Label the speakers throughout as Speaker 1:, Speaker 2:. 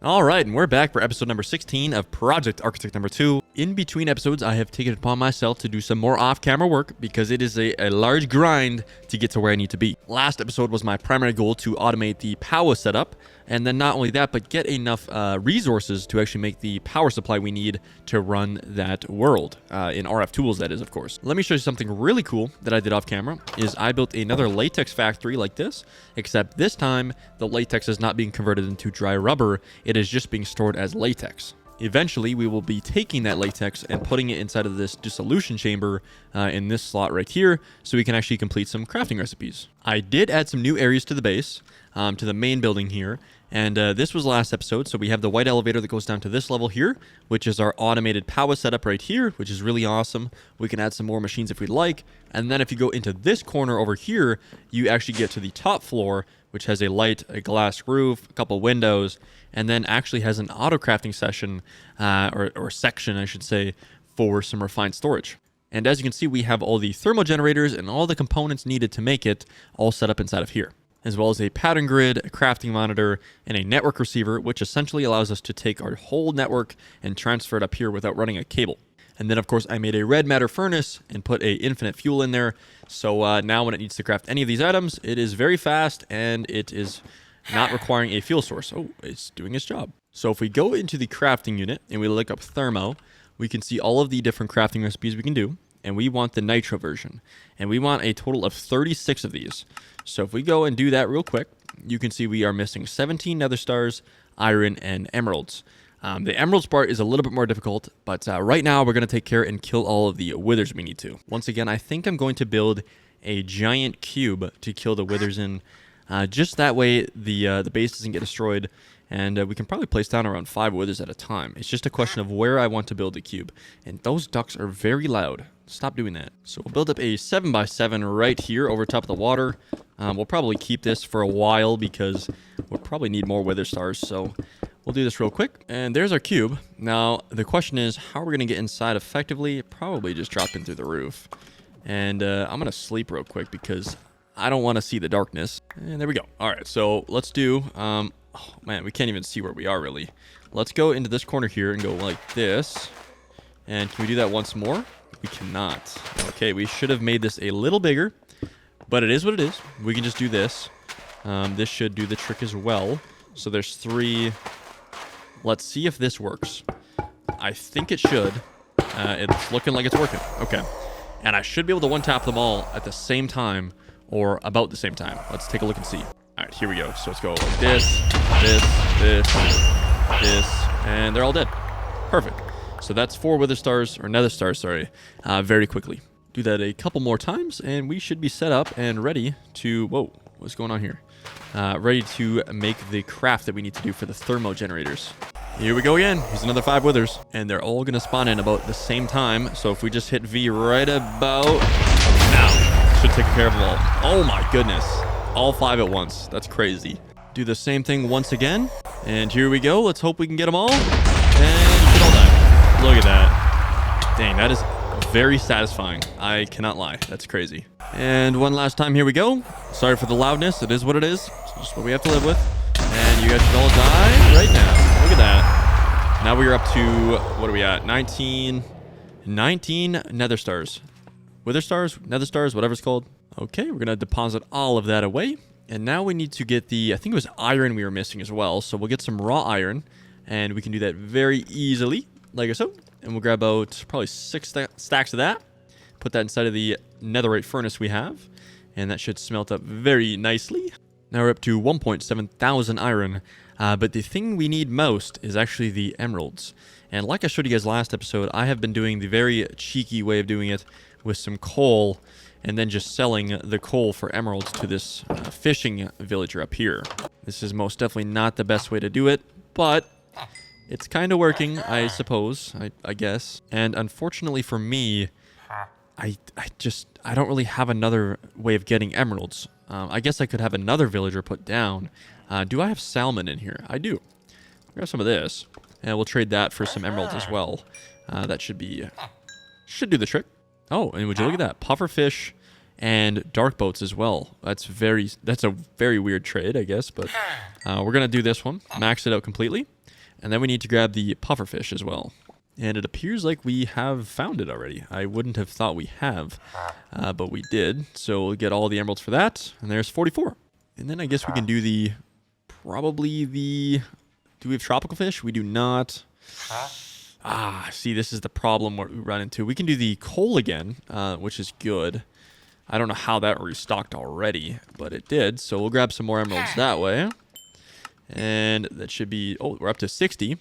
Speaker 1: All right, and we're back for episode number 16 of Project Architect number 2. In between episodes, I have taken it upon myself to do some more off-camera work because it is a large grind to get to where I need to be. Last episode was my primary goal to automate the power setup, and then not only that, but get enough resources to actually make the power supply we need to run that world. In RF tools, that is, of course. Let me show you something really cool that I did off camera, is I built another latex factory like this, except this time, the latex is not being converted into dry rubber. It is just being stored as latex. Eventually, we will be taking that latex and putting it inside of this dissolution chamber in this slot right here, so we can actually complete some crafting recipes. I did add some new areas to the base, to the main building here, and this was last episode, so we have the white elevator that goes down to this level here, which is our automated power setup right here, which is really awesome. We can add some more machines if we'd like, and then if you go into this corner over here, you actually get to the top floor, which has a light, a glass roof, a couple windows, and then actually has an auto crafting session, or section, I should say, for some refined storage. And as you can see, we have all the thermal generators and all the components needed to make it all set up inside of here, as well as a pattern grid, a crafting monitor, and a network receiver, which essentially allows us to take our whole network and transfer it up here without running a cable. And then, of course, I made a red matter furnace and put a infinite fuel in there. So now when it needs to craft any of these items, it is very fast and it is not requiring a fuel source. Oh, it's doing its job. So if we go into the crafting unit and we look up thermo, we can see all of the different crafting recipes we can do. And we want the nitro version. And we want a total of 36 of these. So if we go and do that real quick, you can see we are missing 17 nether stars, iron, and emeralds. The emeralds part is a little bit more difficult, but right now we're going to take care and kill all of the withers we need to. Once again, I think I'm going to build a giant cube to kill the withers in. Just that way the base doesn't get destroyed, and we can probably place down around 5 withers at a time. It's just a question of where I want to build the cube. And those ducks are very loud. Stop doing that. So we'll build up a 7x7 right here over top of the water. We'll probably keep this for a while because we'll probably need more wither stars, so we'll do this real quick. And there's our cube. Now, the question is, how are we going to get inside effectively? Probably just drop in through the roof. And I'm going to sleep real quick because I don't want to see the darkness. And there we go. All right, so let's do... oh, man, we can't even see where we are, really. Let's go into this corner here and go like this. And can we do that once more? We cannot. Okay, we should have made this a little bigger, but it is what it is. We can just do this. This should do the trick as well. So there's 3... Let's see if this works. I think it should. It's looking like it's working. Okay. And I should be able to one-tap them all at the same time, or about the same time. Let's take a look and see. All right, here we go. So let's go like this, and they're all dead. Perfect. So that's 4 wither stars, or nether stars, sorry, very quickly. Do that a couple more times, and we should be set up and ready to... Whoa, what's going on here? Ready to make the craft that we need to do for the thermo generators. Here we go again. Here's another 5 withers, and they're all going to spawn in about the same time. So if we just hit V right about now, should take care of them all. Oh my goodness. All 5 at once. That's crazy. Do the same thing once again, and here we go. Let's hope we can get them all, and get all done. Look at that. Dang, that is very satisfying. I cannot lie. That's crazy. And one last time, here we go. Sorry for the loudness. It is what it is. It's just what we have to live with. And you guys should all die right now. Look at that. Now we are up to, what are we at? 19 nether stars. Wither stars? Nether stars? Whatever it's called. Okay, we're going to deposit all of that away. And now we need to get the, I think it was iron we were missing as well. So we'll get some raw iron. And we can do that very easily, like so. And we'll grab about probably 6 stacks of that. Put that inside of the netherite furnace we have. And that should smelt up very nicely. Now we're up to 1.7 thousand iron. But the thing we need most is actually the emeralds. And like I showed you guys last episode, I have been doing the very cheeky way of doing it with some coal. And then just selling the coal for emeralds to this fishing villager up here. This is most definitely not the best way to do it. But... it's kind of working, I suppose, I guess. And unfortunately for me, I don't really have another way of getting emeralds. I guess I could have another villager put down. Do I have salmon in here? I do. Grab some of this, and we'll trade that for some emeralds as well. That should do the trick. Oh, and would you look at that? Pufferfish and dark boats as well. That's a very weird trade, I guess, but we're gonna do this one, max it out completely. And then we need to grab the pufferfish as well. And it appears like we have found it already. I wouldn't have thought we have, but we did. So we'll get all the emeralds for that. And there's 44. And then I guess we can do the, probably the, do we have tropical fish? We do not. See, this is the problem we run into. We can do the coal again, which is good. I don't know how that restocked already, but it did. So we'll grab some more emeralds that way. And that should be, oh, we're up to 60.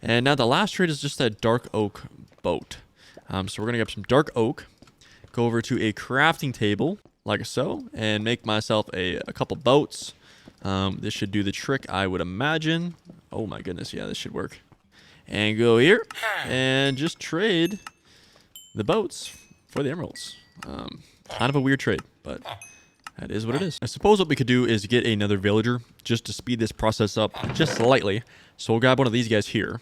Speaker 1: And now the last trade is just that dark oak boat. So we're going to grab some dark oak, go over to a crafting table, like so, and make myself a couple boats. This should do the trick, I would imagine. Oh my goodness, yeah, this should work. And go here, and just trade the boats for the emeralds. Kind of a weird trade, but that is what it is. I suppose what we could do is get another villager just to speed this process up just slightly. So we'll grab one of these guys here.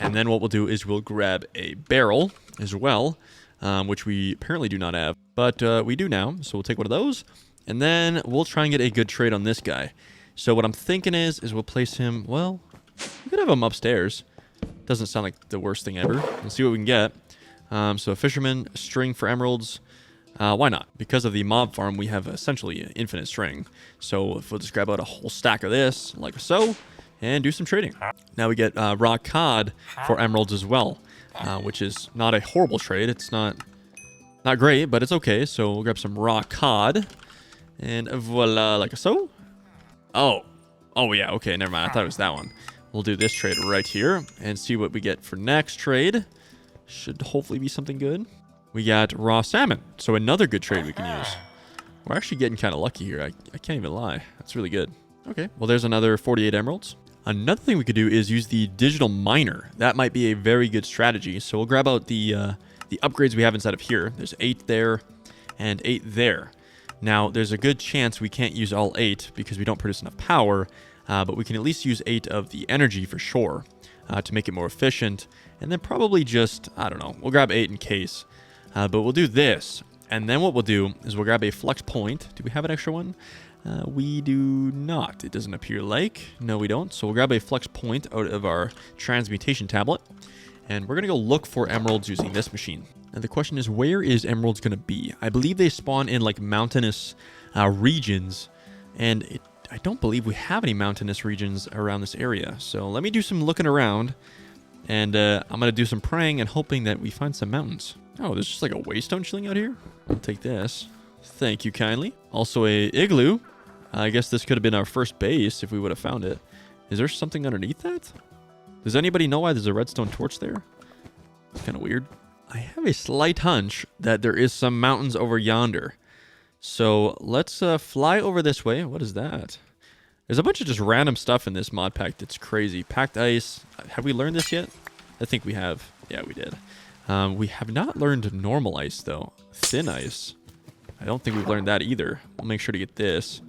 Speaker 1: And then what we'll do is we'll grab a barrel as well, which we apparently do not have. But we do now, so we'll take one of those. And then we'll try and get a good trade on this guy. So what I'm thinking is we'll place him, well, we could have him upstairs. Doesn't sound like the worst thing ever. Let's see what we can get. So a fisherman, string for emeralds. Why not? Because of the mob farm, we have essentially infinite string. So if we'll just grab out a whole stack of this, like so, and do some trading. Now we get raw cod for emeralds as well, which is not a horrible trade. It's not great, but it's okay. So we'll grab some raw cod, and voila, like so. Oh yeah, okay, never mind. I thought it was that one. We'll do this trade right here and see what we get for next trade. Should hopefully be something good. We got raw salmon, so another good trade we can use. We're actually getting kind of lucky here. I can't even lie. That's really good. Okay, well, there's another 48 emeralds. Another thing we could do is use the digital miner. That might be a very good strategy. So we'll grab out the upgrades we have inside of here. There's 8 there and 8 there. Now, there's a good chance we can't use all 8 because we don't produce enough power, but we can at least use 8 of the energy for sure to make it more efficient. And then probably just, I don't know, we'll grab 8 in case. But we'll do this. And then what we'll do is we'll grab a flex point. Do we have an extra one? We do not. It doesn't appear like. No, we don't. So we'll grab a flex point out of our transmutation tablet. And we're going to go look for emeralds using this machine. And the question is, where is emeralds going to be? I believe they spawn in like mountainous regions. And I don't believe we have any mountainous regions around this area. So let me do some looking around. And I'm going to do some praying and hoping that we find some mountains. Oh, there's just like a waystone chilling out here. I'll take this. Thank you kindly. Also a igloo. I guess this could have been our first base if we would have found it. Is there something underneath that? Does anybody know why there's a redstone torch there? It's kind of weird. I have a slight hunch that there is some mountains over yonder. So let's fly over this way. What is that? There's a bunch of just random stuff in this mod pack that's crazy. Packed ice. Have we learned this yet? I think we have. Yeah, we did. We have not learned normal ice, though. Thin ice. I don't think we've learned that either. We'll make sure to get this.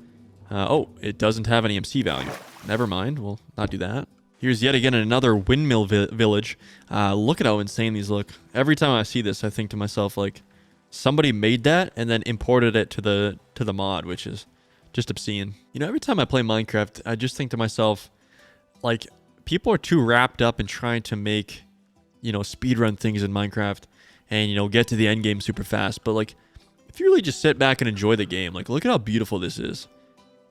Speaker 1: Oh, it doesn't have any MC value. Never mind. We'll not do that. Here's yet again another windmill village. Look at how insane these look. Every time I see this, I think to myself, like, somebody made that and then imported it to the mod, which is just obscene. You know, every time I play Minecraft, I just think to myself, like, people are too wrapped up in trying to make, you know, speedrun things in Minecraft and, you know, get to the end game super fast. But, like, if you really just sit back and enjoy the game, like, look at how beautiful this is.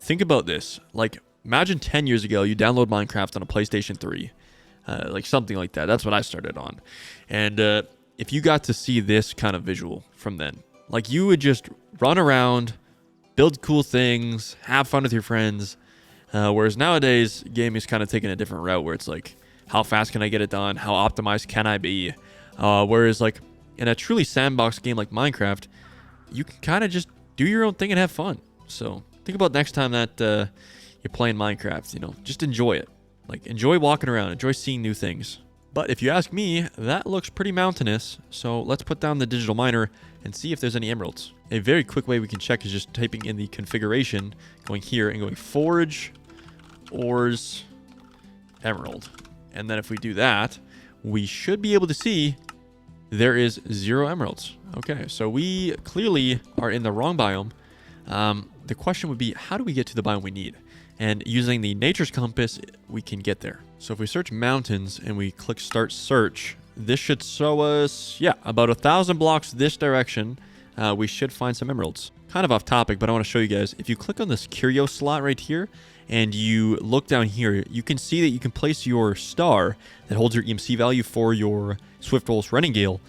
Speaker 1: Think about this. Like, imagine 10 years ago, you download Minecraft on a PlayStation 3. Like, something like that. That's what I started on. And if you got to see this kind of visual from then, like, you would just run around, build cool things, have fun with your friends. Whereas nowadays, gaming's kind of taking a different route where it's like, how fast can I get it done? How optimized can I be? Whereas, like, in a truly sandbox game like Minecraft, you can kind of just do your own thing and have fun. So think about next time that you're playing Minecraft, you know, just enjoy it. Like, enjoy walking around, enjoy seeing new things. But if you ask me, that looks pretty mountainous. So let's put down the digital miner and see if there's any emeralds. A very quick way we can check is just typing in the configuration, going here and going forge, ores, emerald. And then if we do that, we should be able to see there is 0 emeralds. Okay, so we clearly are in the wrong biome. The question would be, how do we get to the biome we need? And using the nature's compass, we can get there. So if we search mountains and we click start search, this should show us, yeah, about 1,000 blocks this direction. We should find some emeralds. Kind of off topic, but I want to show you guys. If you click on this curio slot right here and you look down here, you can see that you can place your star that holds your EMC value for your Swift Wolf's Running Gale.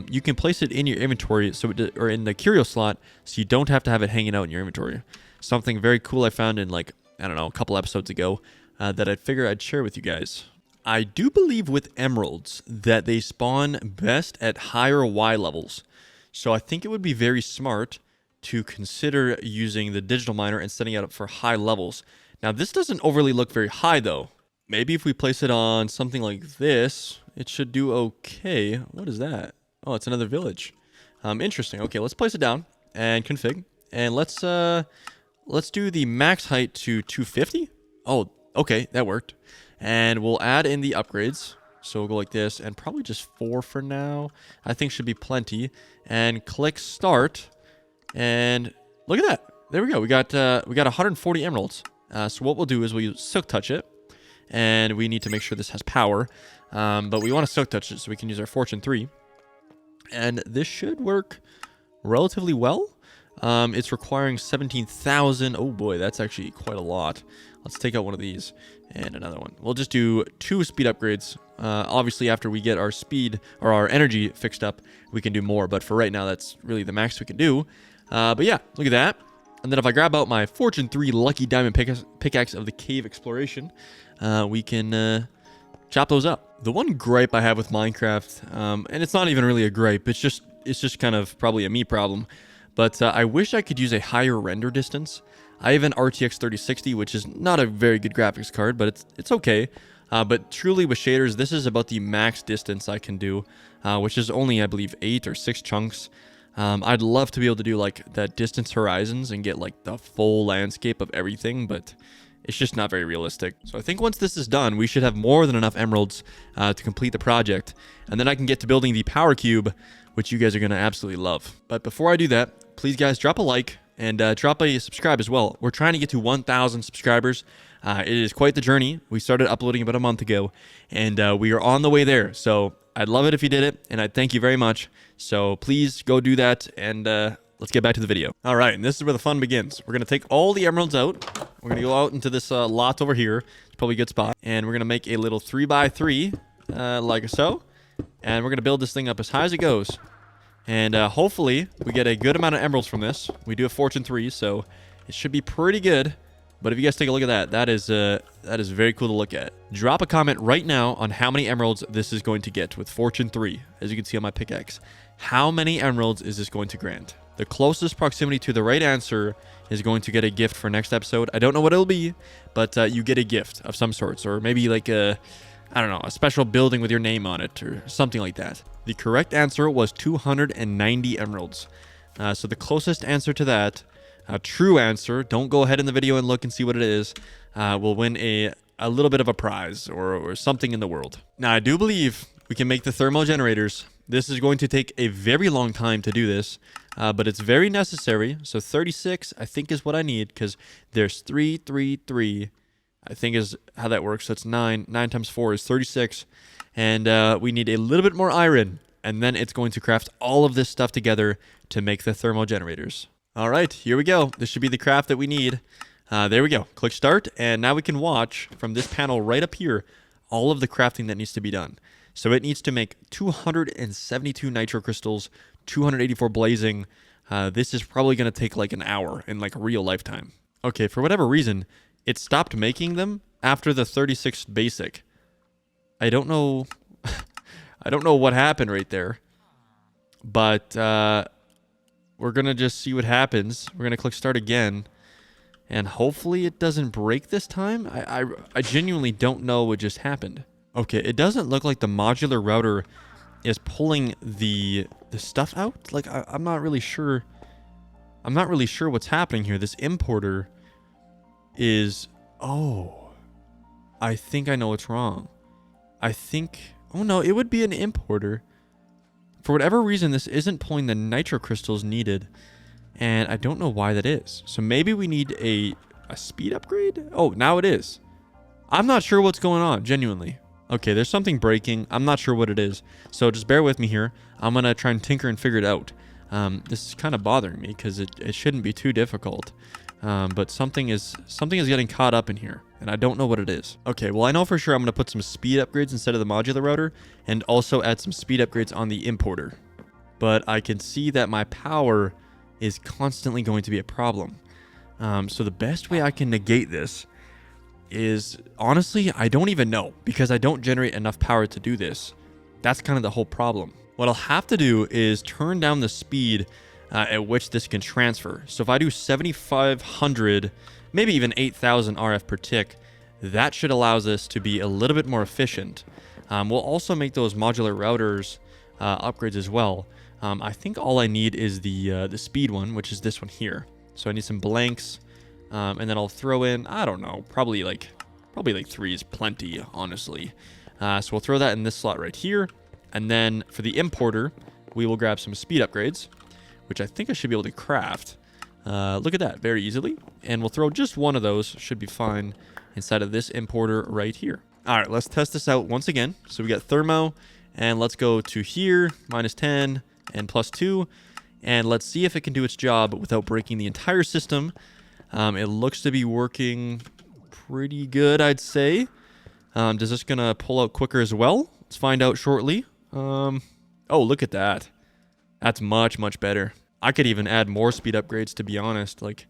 Speaker 1: You can place it in your inventory, or in the curio slot, so you don't have to have it hanging out in your inventory. Something very cool I found in, like, I don't know, a couple episodes ago that I'd figure I'd share with you guys. I do believe with emeralds that they spawn best at higher Y levels. So I think it would be very smart to consider using the digital miner and setting it up for high levels. Now, this doesn't overly look very high, though. Maybe if we place it on something like this, it should do okay. What is that? Oh, it's another village. Interesting. Okay, let's place it down and config. And let's do the max height to 250. Oh, okay, that worked. And we'll add in the upgrades. So we'll go like this, and probably just 4 for now. I think should be plenty. And click start. And look at that. There we go. We got 140 emeralds. So what we'll do is we'll silk touch it, and we need to make sure this has power. But we want to silk touch it so we can use our fortune 3. And this should work relatively well. It's requiring 17,000. Oh boy, that's actually quite a lot. Let's take out one of these and another one. We'll just do 2 speed upgrades. Obviously, after we get our speed or our energy fixed up, we can do more. But for right now, that's really the max we can do. But yeah, look at that. And then if I grab out my Fortune 3 Lucky Diamond pickaxe of the Cave Exploration, we can chop those up. The one gripe I have with Minecraft, and it's not even really a gripe, it's just kind of probably a me problem, but I wish I could use a higher render distance. I have an RTX 3060, which is not a very good graphics card, but it's okay. But truly with shaders, this is about the max distance I can do, which is only, I believe, 8 or 6 chunks. I'd love to be able to do like that distance horizons and get like the full landscape of everything, but it's just not very realistic. So I think once this is done, we should have more than enough emeralds to complete the project. And then I can get to building the power cube, which you guys are going to absolutely love. But before I do that, please guys drop a like and drop a subscribe as well. We're trying to get to 1,000 subscribers. It is quite the journey. We started uploading about a month ago, and we are on the way there. So I'd love it if you did it, and I'd thank you very much. So please go do that, and let's get back to the video. All right, and this is where the fun begins. We're going to take all the emeralds out. We're going to go out into this lot over here. It's probably a good spot. And we're going to make a little 3x3, like so. And we're going to build this thing up as high as it goes. And hopefully we get a good amount of emeralds from this. We do have Fortune 3, so it should be pretty good. But if you guys take a look at that is very cool to look at. Drop a comment right now on how many emeralds this is going to get with Fortune 3, as you can see on my pickaxe. How many emeralds is this going to grant? The closest proximity to the right answer is going to get a gift for next episode. I don't know what it'll be, but you get a gift of some sorts, or maybe like a special building with your name on it, or something like that. The correct answer was 290 emeralds. So the closest answer to that, a true answer, don't go ahead in the video and look and see what it is, will win a little bit of a prize or something in the world. Now, I do believe we can make the thermal generators. This is going to take a very long time to do this, but it's very necessary. So 36, I think, is what I need, because there's 3, 3, 3, I think is how that works. So it's 9. 9 times 4 is 36. And we need a little bit more iron, and then it's going to craft all of this stuff together to make the thermal generators. All right, here we go. This should be the craft that we need. There we go. Click start, and now we can watch from this panel right up here all of the crafting that needs to be done. So it needs to make 272 nitro crystals, 284 blazing. This is probably going to take like an hour in like a real lifetime. Okay, for whatever reason, it stopped making them after the 36 basic. I don't know. I don't know what happened right there. But we're going to just see what happens. We're going to click start again. And hopefully it doesn't break this time. I genuinely don't know what just happened. Okay, it doesn't look like the modular router is pulling the stuff out. Like, I'm not really sure. I'm not really sure what's happening here. This importer is... Oh. I think I know what's wrong. I think... Oh no, it would be an importer. For whatever reason, this isn't pulling the nitro crystals needed. And I don't know why that is. So maybe we need a a speed upgrade? Oh, now it is. I'm not sure what's going on, genuinely. Okay, there's something breaking. I'm not sure what it is. So just bear with me here. I'm going to try and tinker and figure it out. This is kind of bothering me because it shouldn't be too difficult. But something is getting caught up in here, and I don't know what it is. Okay, well, I know for sure I'm going to put some speed upgrades instead of the modular router, and also add some speed upgrades on the importer. But I can see that my power is constantly going to be a problem. So the best way I can negate this is, honestly, I don't even know, because I don't generate enough power to do this. That's kind of the whole problem. What I'll have to do is turn down the speed at which this can transfer. So if I do 7,500, maybe even 8,000 RF per tick, that should allow this to be a little bit more efficient. We'll also make those modular routers upgrades as well. I think all I need is the speed one, which is this one here. So I need some blanks, and then I'll throw in, I don't know, probably like 3 is plenty, honestly. So we'll throw that in this slot right here. And then for the importer, we will grab some speed upgrades, which I think I should be able to craft. Look at that, very easily. And we'll throw just one of those, should be fine, inside of this importer right here. All right, let's test this out once again. So we got thermo, and let's go to here, -10 and +2. And let's see if it can do its job without breaking the entire system. It looks to be working pretty good, I'd say. Is this gonna pull out quicker as well? Let's find out shortly. Oh, look at that. That's much, much better. I could even add more speed upgrades, to be honest. Like,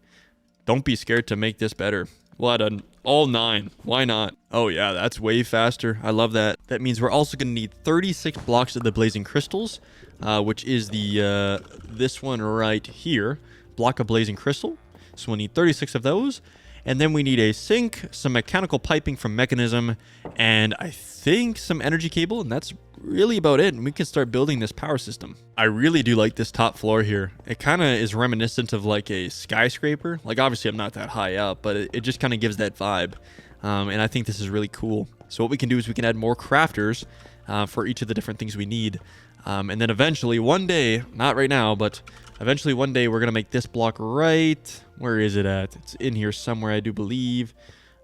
Speaker 1: don't be scared to make this better. We'll add all 9. Why not? Oh, yeah, that's way faster. I love that. That means we're also going to need 36 blocks of the blazing crystals, which is this one right here. Block of blazing crystal. So we'll need 36 of those. And then we need a sink, some mechanical piping from mechanism, and I think some energy cable, and that's really about it. And we can start building this power system. I really do like this top floor here. It kind of is reminiscent of like a skyscraper. Like, obviously I'm not that high up, but it just kind of gives that vibe. And I think this is really cool. So what we can do is we can add more crafters for each of the different things we need. And then eventually, one day, not right now, but eventually one day, we're going to make this block right. Where is it at? It's in here somewhere, I do believe.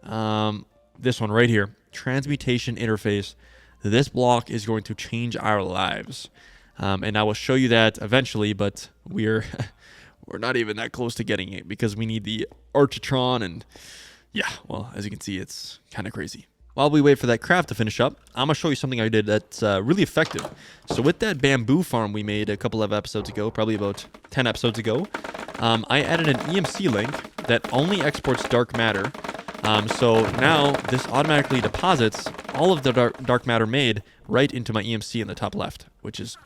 Speaker 1: This one right here. Transmutation interface. This block is going to change our lives. And I will show you that eventually, but we're not even that close to getting it because we need the Architron. And yeah, well, as you can see, it's kind of crazy. While we wait for that craft to finish up, I'm going to show you something I did that's really effective. So with that bamboo farm we made a couple of episodes ago, probably about 10 episodes ago, I added an EMC link that only exports dark matter. So now this automatically deposits all of the dark matter made right into my EMC in the top left, which is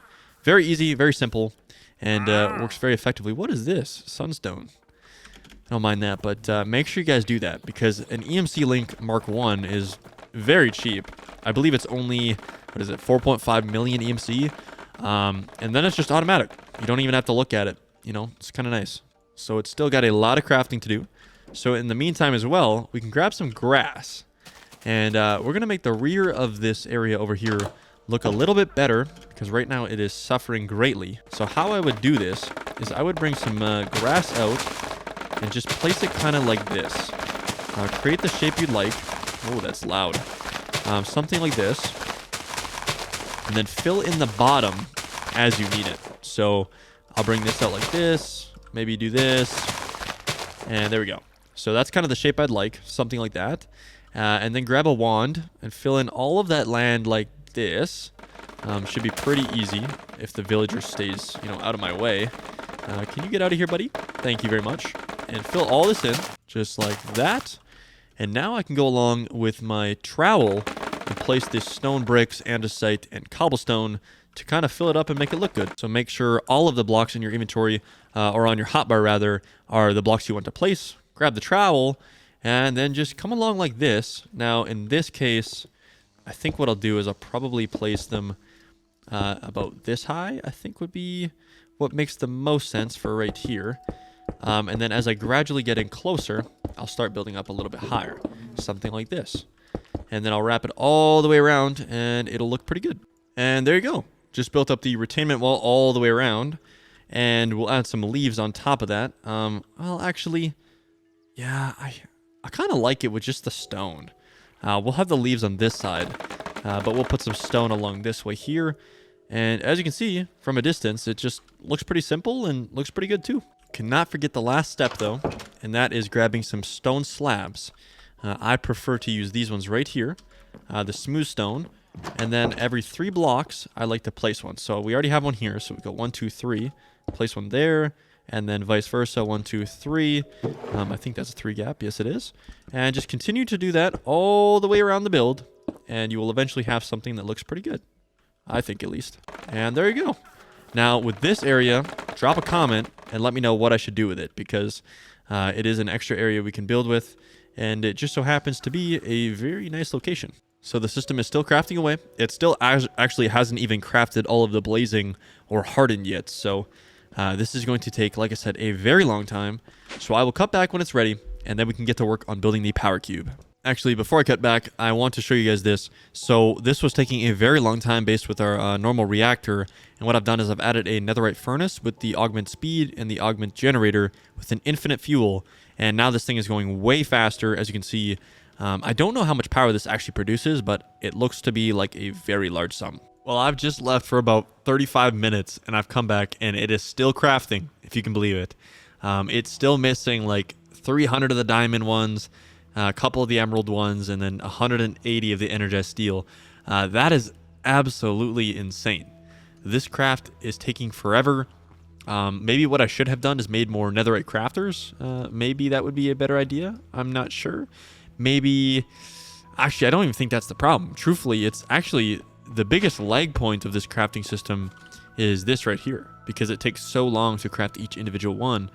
Speaker 1: very easy, very simple, and works very effectively. What is this? Sunstone. I don't mind that, but make sure you guys do that because an EMC link Mark 1 is very cheap. I believe it's only, 4.5 million EMC. And then it's just automatic. You don't even have to look at it. You know, it's kind of nice. So it's still got a lot of crafting to do. So in the meantime as well, we can grab some grass. And we're going to make the rear of this area over here look a little bit better because right now it is suffering greatly. So how I would do this is I would bring some grass out and just place it kind of like this. Create the shape you'd like. Oh, that's loud. Something like this. And then fill in the bottom as you need it. So I'll bring this out like this. Maybe do this. And there we go. So that's kind of the shape I'd like. Something like that. And then grab a wand and fill in all of that land like this. Should be pretty easy if the villager stays, out of my way. Can you get out of here, buddy? Thank you very much. And fill all this in just like that. And now I can go along with my trowel and place this stone bricks, andesite, and cobblestone to kind of fill it up and make it look good. So make sure all of the blocks in your inventory, or on your hotbar rather, are the blocks you want to place. Grab the trowel, and then just come along like this. Now, in this case, I think what I'll do is I'll probably place them about this high, I think would be what makes the most sense for right here. And then as I gradually get in closer, I'll start building up a little bit higher. Something like this. And then I'll wrap it all the way around, and it'll look pretty good. And there you go. Just built up the retainment wall all the way around. And we'll add some leaves on top of that. Well, actually, yeah, I kind of like it with just the stone. We'll have the leaves on this side, but we'll put some stone along this way here. And as you can see from a distance, it just looks pretty simple and looks pretty good too. Cannot forget the last step though, and that is grabbing some stone slabs. I prefer to use these ones right here, the smooth stone. And then every 3 blocks, I like to place one. So we already have one here. So we go 1, 2, 3, place one there, and then vice versa, 1, 2, 3. I think that's a 3 gap. Yes, it is. And just continue to do that all the way around the build, and you will eventually have something that looks pretty good. I think, at least. And there you go. Now, with this area, drop a comment and let me know what I should do with it, because it is an extra area we can build with, and it just so happens to be a very nice location. So the system is still crafting away. It still actually hasn't even crafted all of the blazing or hardened yet. So this is going to take, like I said, a very long time. So I will cut back when it's ready, and then we can get to work on building the power cube. Actually, before I cut back, I want to show you guys this. So this was taking a very long time based with our normal reactor. And what I've done is I've added a netherite furnace with the augment speed and the augment generator with an infinite fuel. And now this thing is going way faster, as you can see. I don't know how much power this actually produces, but it looks to be like a very large sum. Well, I've just left for about 35 minutes, and I've come back, and it is still crafting, if you can believe it. It's still missing like 300 of the diamond ones, a couple of the emerald ones, and then 180 of the energized steel. That is absolutely insane. This craft is taking forever. Maybe what I should have done is made more netherite crafters. Maybe that would be a better idea. I'm not sure. Maybe, actually, I don't even think that's the problem. Truthfully, it's actually the biggest lag point of this crafting system is this right here, because it takes so long to craft each individual one,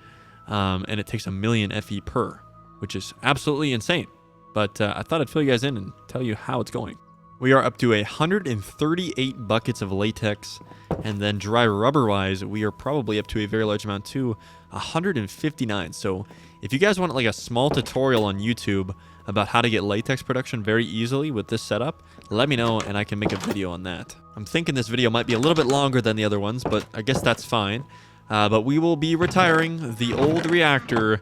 Speaker 1: and it takes 1,000,000 FE per, which is absolutely insane. But I thought I'd fill you guys in and tell you how it's going. We are up to 138 buckets of latex, and then dry rubber-wise, we are probably up to a very large amount too, 159. So if you guys want like a small tutorial on YouTube about how to get latex production very easily with this setup, let me know and I can make a video on that. I'm thinking this video might be a little bit longer than the other ones, but I guess that's fine. But we will be retiring the old reactor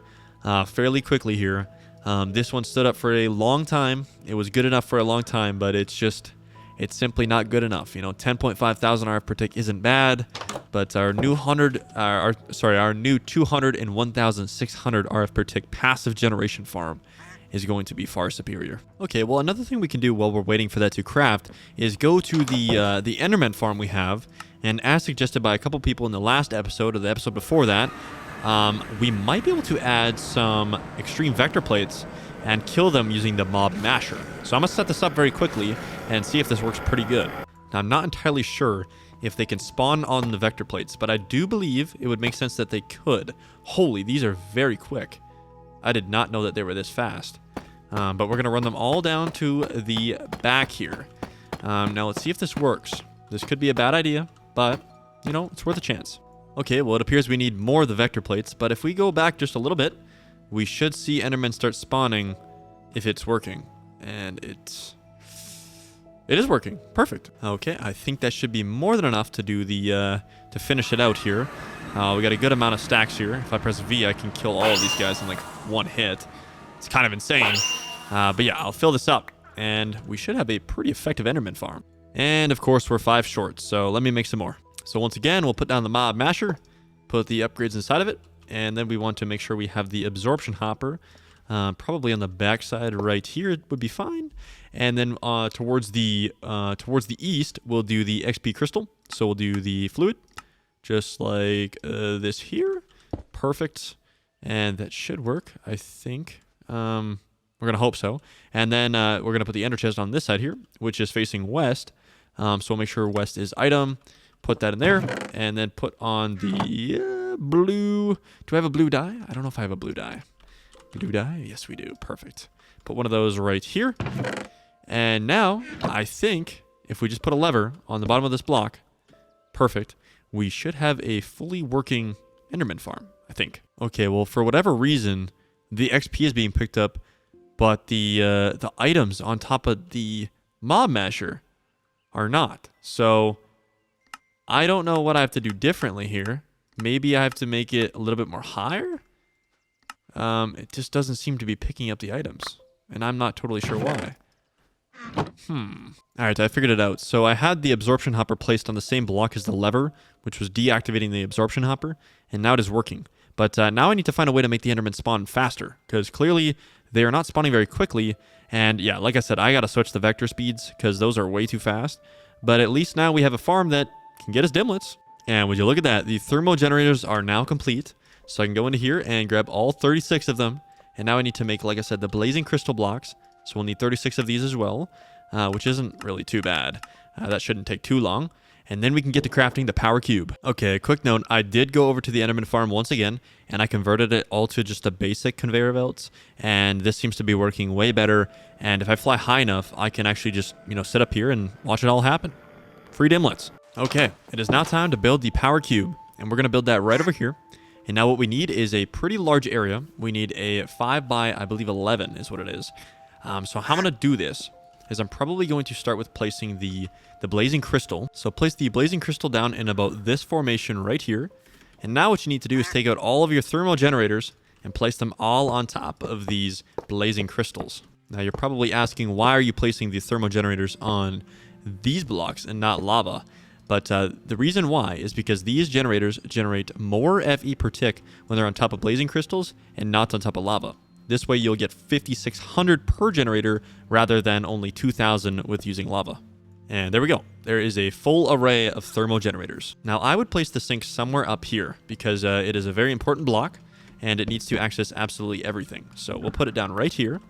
Speaker 1: fairly quickly here. This one stood up for a long time. It was good enough for a long time, but it's simply not good enough. You know, 10.5 thousand RF per tick isn't bad, but our new 200 and 1,600 RF per tick passive generation farm is going to be far superior. Okay, well, another thing we can do while we're waiting for that to craft is go to the Enderman farm we have, and as suggested by a couple people in the last episode or the episode before that, we might be able to add some extreme vector plates and kill them using the mob masher. So I'm gonna set this up very quickly and see if this works pretty good. Now, I'm not entirely sure if they can spawn on the vector plates, but I do believe it would make sense that they could. Holy, these are very quick. I did not know that they were this fast. But we're gonna run them all down to the back here. Now let's see if this works. This could be a bad idea, but you know, it's worth a chance. Okay, well, it appears we need more of the vector plates, but if we go back just a little bit, we should see Endermen start spawning if it's working. And it is working. Perfect. Okay, I think that should be more than enough to do the to finish it out here. We got a good amount of stacks here. If I press V, I can kill all of these guys in like one hit. It's kind of insane. But yeah, I'll fill this up, and we should have a pretty effective Enderman farm. And of course, we're 5 short, so let me make some more. So once again, we'll put down the mob masher, put the upgrades inside of it, and then we want to make sure we have the absorption hopper, probably on the backside right here would be fine. And then towards the east, we'll do the XP crystal. So we'll do the fluid, just like this here. Perfect. And that should work, I think. We're going to hope so. And then we're going to put the ender chest on this side here, which is facing west. So we'll make sure west is item. Put that in there, and then put on the blue. Do I have a blue dye? I don't know if I have a blue dye. Blue dye? Yes, we do. Perfect. Put one of those right here. And now, I think, if we just put a lever on the bottom of this block, perfect, we should have a fully working Enderman farm, I think. Okay, well, for whatever reason, the XP is being picked up, but the items on top of the mob masher are not. So I don't know what I have to do differently here. Maybe I have to make it a little bit more higher? it just doesn't seem to be picking up the items. And I'm not totally sure why. Alright, I figured it out. So I had the absorption hopper placed on the same block as the lever, which was deactivating the absorption hopper, and now it is working. But now I need to find a way to make the Endermen spawn faster, because clearly they are not spawning very quickly. And yeah, like I said, I gotta switch the vector speeds, because those are way too fast. But at least now we have a farm that can get us dimlets. And would you look at that, the thermal generators are now complete. So I can go into here and grab all 36 of them. And now I need to make, like I said, the blazing crystal blocks. So we'll need 36 of these as well, which isn't really too bad. That shouldn't take too long. And then we can get to crafting the power cube. Okay, quick note, I did go over to the Enderman farm once again, and I converted it all to just a basic conveyor belts, and this seems to be working way better. And if I fly high enough, I can actually just, sit up here and watch it all happen. Free dimlets. Okay, it is now time to build the power cube, and we're going to build that right over here. And now what we need is a pretty large area. We need a 5 by, I believe, 11 is what it is. So how I'm going to do this is I'm probably going to start with placing the blazing crystal. So place the blazing crystal down in about this formation right here. And now what you need to do is take out all of your thermal generators and place them all on top of these blazing crystals. Now you're probably asking, why are you placing the thermal generators on these blocks and not lava? But the reason why is because these generators generate more FE per tick when they're on top of blazing crystals and not on top of lava. This way you'll get 5,600 per generator rather than only 2,000 with using lava. And there we go. There is a full array of thermal generators. Now I would place the sink somewhere up here because it is a very important block and it needs to access absolutely everything. So we'll put it down right here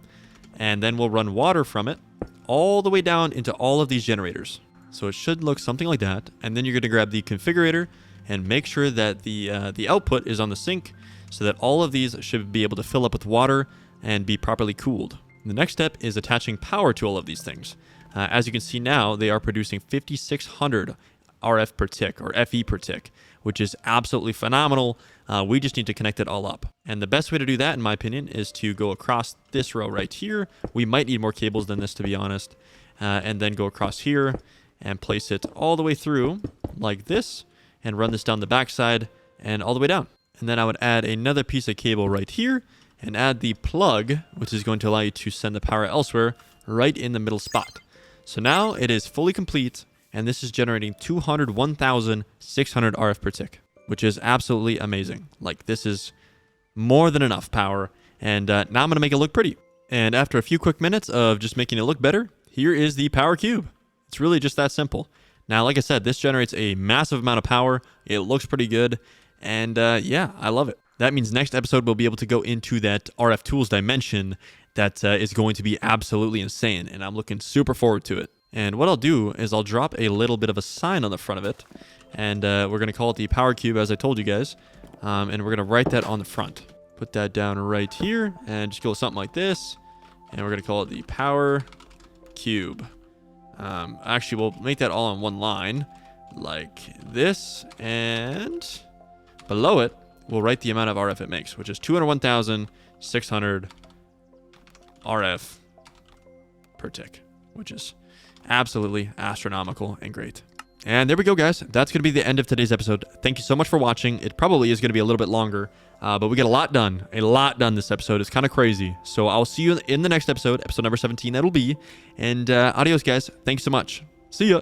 Speaker 1: and then we'll run water from it all the way down into all of these generators. So it should look something like that. And then you're going to grab the configurator and make sure that the output is on the sink so that all of these should be able to fill up with water and be properly cooled. The next step is attaching power to all of these things. As you can see now, they are producing 5,600 RF per tick, or FE per tick, which is absolutely phenomenal. We just need to connect it all up. And the best way to do that, in my opinion, is to go across this row right here. We might need more cables than this, to be honest. And then go across here and place it all the way through like this and run this down the backside and all the way down. And then I would add another piece of cable right here and add the plug, which is going to allow you to send the power elsewhere right in the middle spot. So now it is fully complete, and this is generating 201,600 RF per tick, which is absolutely amazing. Like, this is more than enough power, and now I'm going to make it look pretty. And after a few quick minutes of just making it look better, here is the power cube. It's really just that simple. Now, like I said, this generates a massive amount of power. It looks pretty good. And yeah, I love it. That means next episode we'll be able to go into that RF tools dimension that is going to be absolutely insane. And I'm looking super forward to it. And what I'll do is I'll drop a little bit of a sign on the front of it. And we're going to call it the power cube, as I told you guys. And we're going to write that on the front. Put that down right here and just go something like this. And we're going to call it the power cube. Actually, we'll make that all on one line like this, and below it, we'll write the amount of RF it makes, which is 201,600 RF per tick, which is absolutely astronomical and great. And there we go, guys. That's going to be the end of today's episode. Thank you so much for watching. It probably is going to be a little bit longer, but we got a lot done this episode. It's kind of crazy. So I'll see you in the next episode, episode number 17, that'll be. And adios, guys. Thanks so much. See ya.